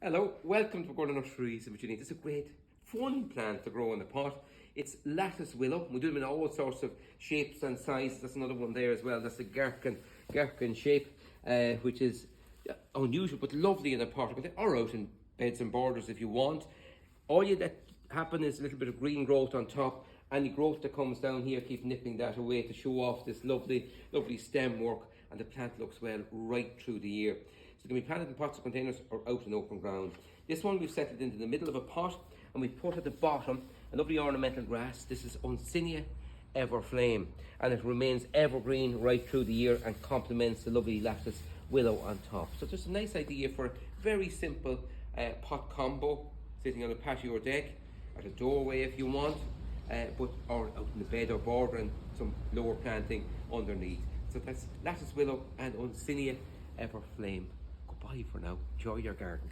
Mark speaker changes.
Speaker 1: Hello, welcome to Pergola Nurseries in Virginia. This is a great fun plant to grow in the pot. It's lattice willow. We do them in all sorts of shapes and sizes. That's another one there as well. That's the gherkin shape, which is unusual but lovely in a pot, or out in beds and borders if you want. All you let happen is a little bit of green growth on top. Any growth that comes down here, keep nipping that away to show off this lovely stem work, and the plant looks well right through the year. So it can be planted in pots or containers or out in open ground. This one we've set it into the middle of a pot, and we put at the bottom a lovely ornamental grass. This is Uncinia EVERFLAME, and it remains evergreen right through the year and complements the lovely lattice willow on top. So just a nice idea for a very simple pot combo, sitting on a patio or deck, at a doorway if you want, or out in the bed or border, and some lower planting underneath. So that's lattice willow and Uncinia EVERFLAME. Goodbye for now. Enjoy your garden.